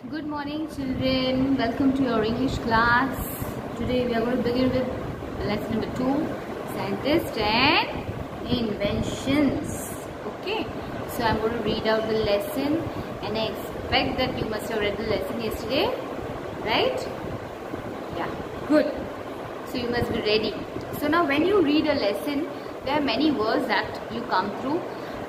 Good morning, children. Welcome to your English class. Today we are going to begin with lesson number 2, scientists and inventions. Okay, so I'm going to read out the lesson, and I expect that you must have read the lesson yesterday, right? Yeah, good. So you must be ready. So now when you read a lesson, there are many words that you come through,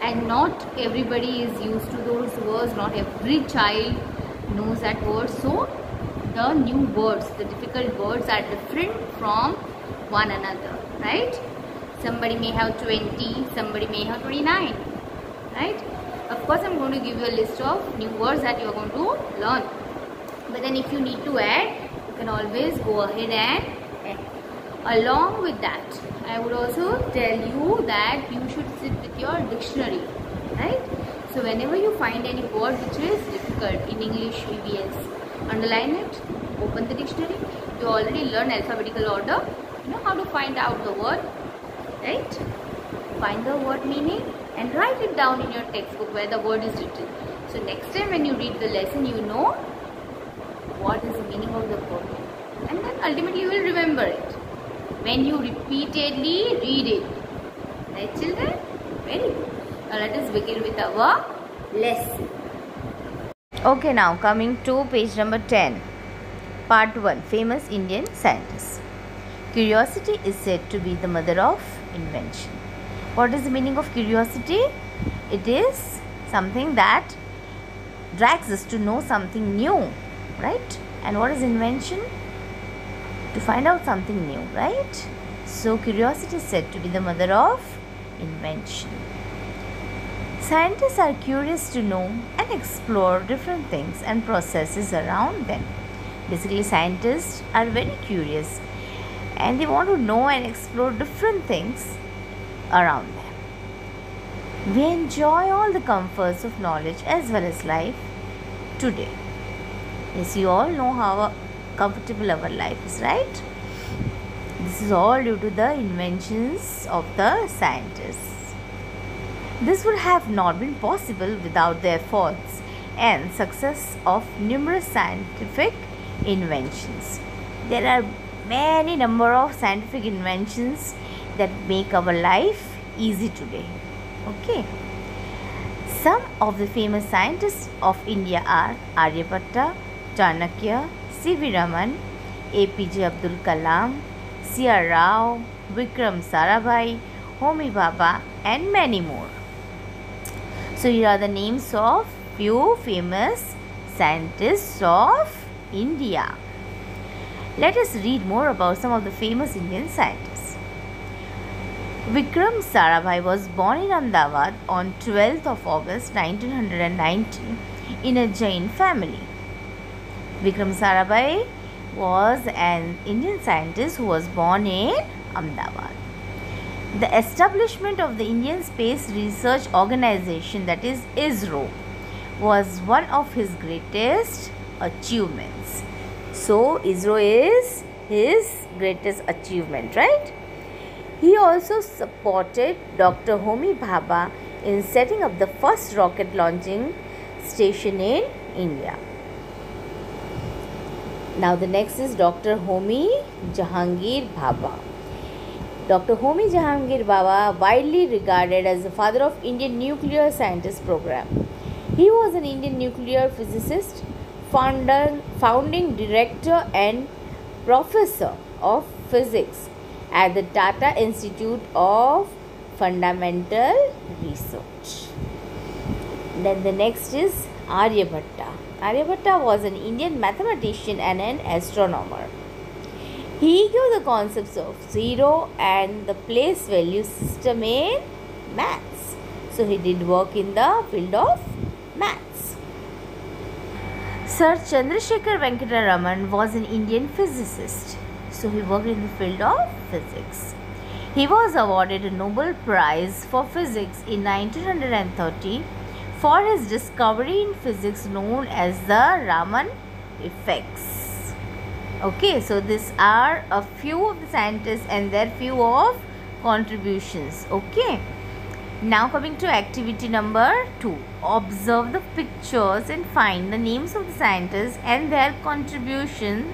and not everybody is used to those words. Not every child knows that word. So the new words, the difficult words are different from one another, right? Somebody may have 20, somebody may have 29, right? Of course, I'm going to give you a list of new words that you are going to learn. But then if you need to add, you can always go ahead and add. Along with that, I would also tell you that you should sit with your dictionary, right? So whenever you find any word which is difficult in English EVS, underline it, open the dictionary. You already learned alphabetical order. You know how to find out the word, right? Find the word meaning and write it down in your textbook where the word is written. So next time when you read the lesson, you know what is the meaning of the word. And then ultimately you will remember it when you repeatedly read it. Right, children? Very good. Now let us begin with our lesson. Okay, now coming to page number 10. Part 1. Famous Indian scientists. Curiosity is said to be the mother of invention. What is the meaning of curiosity? It is something that drags us to know something new, right? And what is invention? To find out something new, right? So curiosity is said to be the mother of invention. Scientists are curious to know and explore different things and processes around them. Basically, scientists are very curious and they want to know and explore different things around them. We enjoy all the comforts of knowledge as well as life today. Yes, you all know how comfortable our life is, right? This is all due to the inventions of the scientists. This would have not been possible without the efforts and success of numerous scientific inventions. There are many number of scientific inventions that make our life easy today. Okay. Some of the famous scientists of India are Aryabhatta, Chanakya, C.V. Raman, A.P.J. Abdul Kalam, C.R. Rao, Vikram Sarabhai, Homi Bhabha, and many more. So here are the names of few famous scientists of India. Let us read more about some of the famous Indian scientists. Vikram Sarabhai was born in Ahmedabad on 12th of August 1990 in a Jain family. Vikram Sarabhai was an Indian scientist who was born in Ahmedabad. The establishment of the Indian Space Research Organization, that is ISRO, was one of his greatest achievements. So ISRO is his greatest achievement, right? He also supported Dr. Homi Bhabha in setting up the first rocket launching station in India. Now the next is Dr. Homi Jahangir Bhabha. Dr. Homi Jahangir Bhabha, widely regarded as the father of Indian nuclear scientist program. He was an Indian nuclear physicist, founding director and professor of physics at the Tata Institute of Fundamental Research. Then the next is Aryabhatta. Aryabhatta was an Indian mathematician and an astronomer. He gave the concepts of zero and the place value system in maths. So he did work in the field of maths. Sir Chandrasekhar Venkata Raman was an Indian physicist. So he worked in the field of physics. He was awarded a Nobel Prize for Physics in 1930 for his discovery in physics known as the Raman effects. Okay, so these are a few of the scientists and their few of contributions. Okay, Now coming to activity number 2. Observe the pictures and find the names of the scientists and their contributions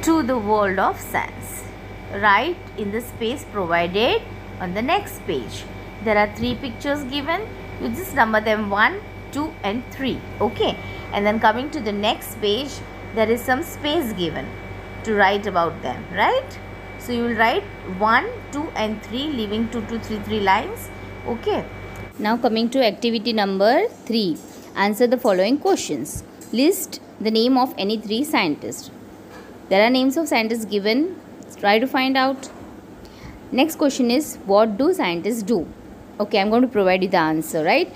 to the world of science. Write in the space provided on the next page. There are 3 pictures given. You just number them 1, 2 and 3. Okay. And then coming to the next page, there is some space given to write about them. Right? So you will write 1, 2 and 3, leaving 2 to 3 lines. Okay. Now coming to activity number 3. Answer the following questions. List the name of any 3 scientists. There are names of scientists given. Try to find out. Next question is, what do scientists do? Okay, I'm going to provide you the answer, right?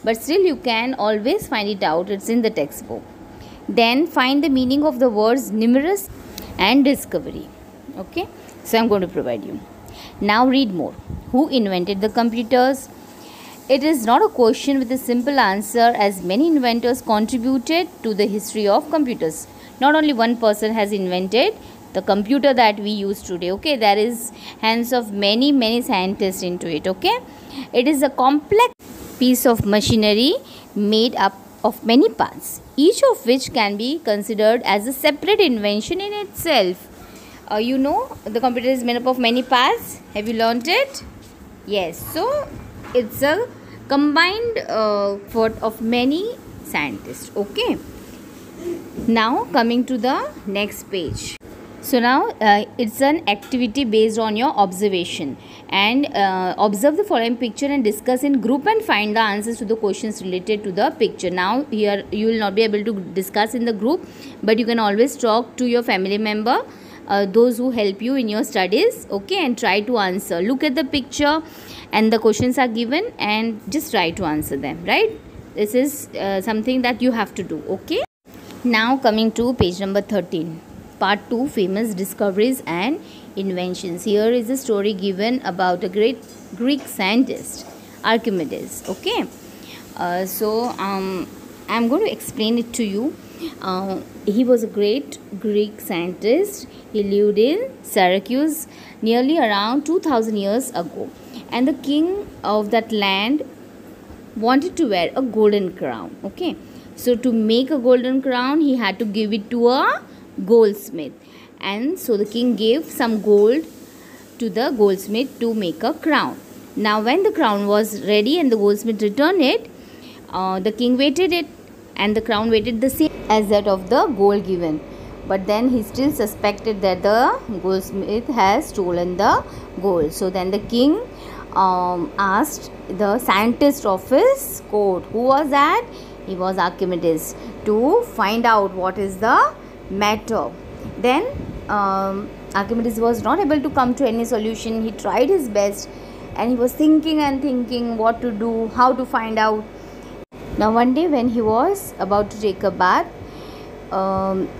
But still you can always find it out. It's in the textbook. Then find the meaning of the words numerous and discovery. Okay. So I'm going to provide you. Now read more. Who invented the computers? It is not a question with a simple answer, as many inventors contributed to the history of computers. Not only one person has invented the computer that we use today. Okay, there is hands of many scientists into it. Okay, it is a complex piece of machinery made up of many parts, each of which can be considered as a separate invention in itself. You know, the computer is made up of many parts. Have you learnt it? Yes. So it's a combined effort of many scientists. Okay. Now coming to the next page. So now it's an activity based on your observation, and observe the following picture and discuss in group and find the answers to the questions related to the picture. Now here you will not be able to discuss in the group, but you can always talk to your family member, those who help you in your studies. Okay, and try to answer. Look at the picture and the questions are given and just try to answer them, right? This is something that you have to do. Okay. Now coming to page number 13. Part 2, famous discoveries and inventions. Here is a story given about a great Greek scientist, Archimedes. Okay. I'm going to explain it to you. He was a great Greek scientist. He lived in Syracuse nearly around 2000 years ago. And the king of that land wanted to wear a golden crown. Okay. So to make a golden crown, he had to give it to a goldsmith. And so the king gave some gold to the goldsmith to make a crown. Now when the crown was ready and the goldsmith returned it, the king waited it, and the crown waited the same as that of the gold given. But then he still suspected that the goldsmith has stolen the gold. So then the king asked the scientist of his court, who was that? He was Archimedes, to find out what is the matter. Then Archimedes was not able to come to any solution. He tried his best and he was thinking and thinking what to do, how to find out. Now one day when he was about to take a bath,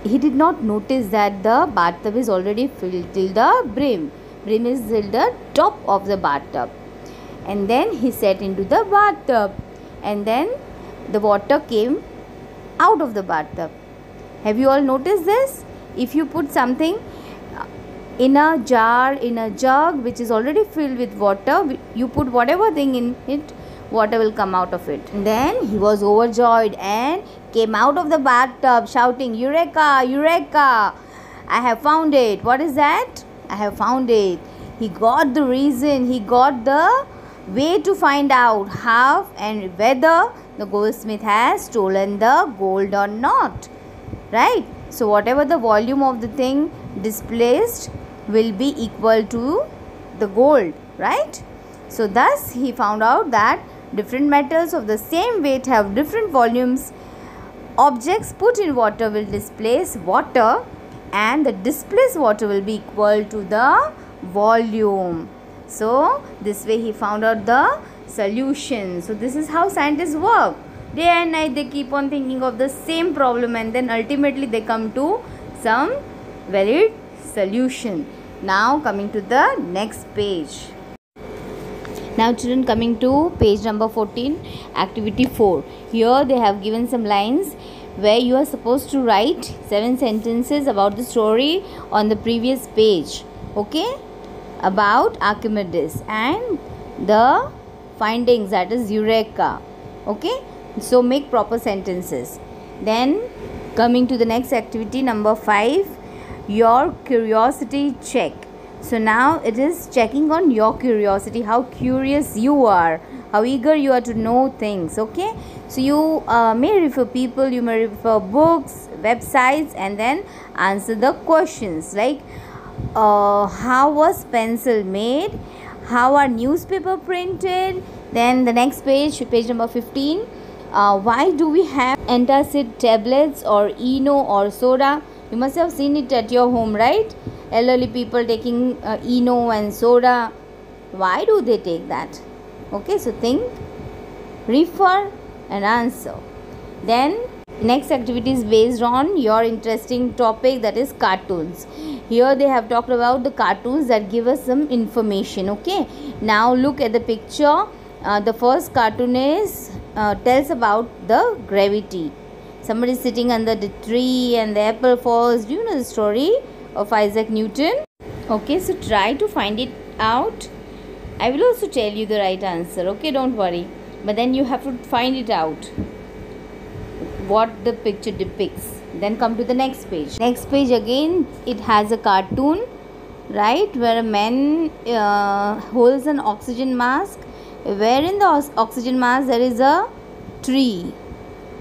he did not notice that the bathtub is already filled till the brim. Brim is till the top of the bathtub. And then he sat into the bathtub, and then the water came out of the bathtub. Have you all noticed this? If you put something in a jar, in a jug which is already filled with water, you put whatever thing in it, water will come out of it. And then he was overjoyed and came out of the bathtub shouting, "Eureka! Eureka! I have found it." What is that? I have found it. He got the reason, he got the way to find out how and whether the goldsmith has stolen the gold or not. Right? So whatever the volume of the thing displaced will be equal to the gold. Right? So thus he found out that different metals of the same weight have different volumes. Objects put in water will displace water, and the displaced water will be equal to the volume. So this way he found out the solution. So this is how scientists work. Day and night they keep on thinking of the same problem, and then ultimately they come to some valid solution. Now coming to the next page. Now children, coming to page number 14, activity 4. Here they have given some lines where you are supposed to write 7 sentences about the story on the previous page. Okay, about Archimedes and the findings, that is eureka. Okay, so make proper sentences. Then coming to the next activity number 5, your curiosity check. So now it is checking on your curiosity, how curious you are, how eager you are to know things. Okay, so you may refer people, you may refer books, websites, and then answer the questions like how was pencil made, how are newspaper printed. Then the next page, page number 15, why do we have antacid tablets or Eno or soda? You must have seen it at your home, right? Elderly people taking Eno and soda. Why do they take that? Okay, so think, refer and answer. Then next activity is based on your interesting topic, that is cartoons. Here they have talked about the cartoons that give us some information. Okay, now look at the picture. The first cartoon is tells about the gravity. Somebody is sitting under the tree and the apple falls. Do you know the story of Isaac Newton? Okay, so try to find it out. I will also tell you the right answer. Okay, don't worry. But then you have to find it out, what the picture depicts. Then come to the next page. Next page again, it has a cartoon, right, where a man holds an oxygen mask, where in the oxygen mask there is a tree.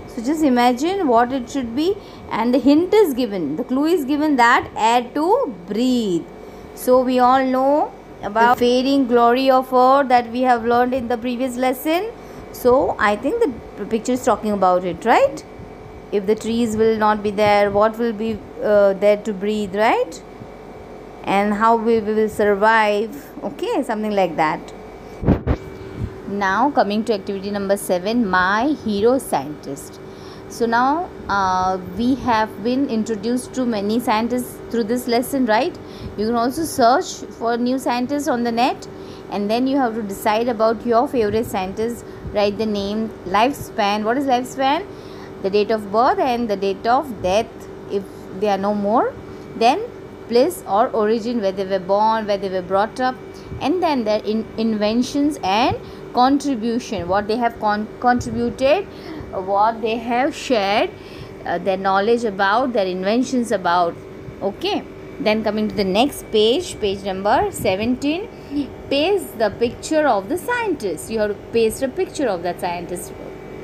So just imagine what it should be, and the hint is given, the clue is given, that air to breathe. So we all know about the fading glory of earth that we have learned in the previous lesson. So I think the picture is talking about it, right? If the trees will not be there, what will be there to breathe, right? And how we will survive. Okay, something like that. Now coming to activity number 7, my hero scientist. So now we have been introduced to many scientists through this lesson, right? You can also search for new scientists on the net, and then you have to decide about your favorite scientist. Write the name, lifespan. What is lifespan? The date of birth and the date of death, if they are no more. Then place or origin, where they were born, where they were brought up, and then their inventions and contribution, what they have contributed, what they have shared, their knowledge about, their inventions about. Okay, then coming to the next page, page number 17, paste the picture of the scientist. You have to paste a picture of that scientist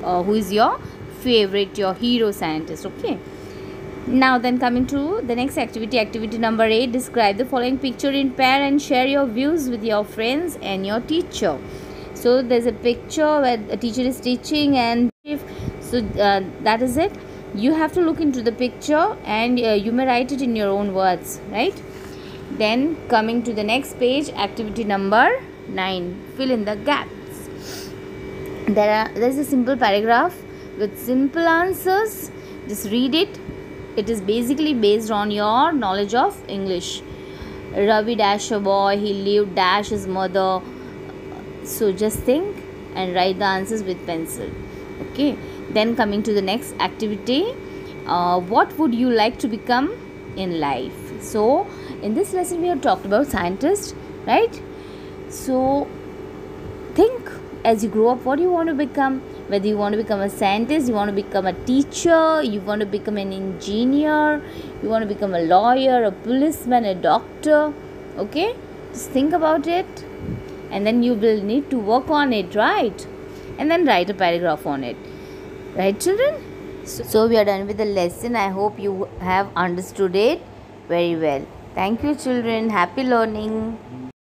who is your favorite, your hero scientist. Okay, now then coming to the next activity, activity number 8, describe the following picture in pair and share your views with your friends and your teacher. So there's a picture where a teacher is teaching, and so that is it. You have to look into the picture and you may write it in your own words, right? Then coming to the next page, activity number 9, fill in the gaps. There's a simple paragraph with simple answers. Just read it. It is basically based on your knowledge of English. Ravi dash a boy, he lived dash his mother. So just think and write the answers with pencil. Okay, then coming to the next activity, what would you like to become in life? So in this lesson we have talked about scientists, right? So think, as you grow up, what do you want to become? Whether you want to become a scientist, you want to become a teacher, you want to become an engineer, you want to become a lawyer, a policeman, a doctor. Okay, just think about it, and then you will need to work on it, right? And then write a paragraph on it, right, children? So we are done with the lesson. I hope you have understood it very well. Thank you, children. Happy learning.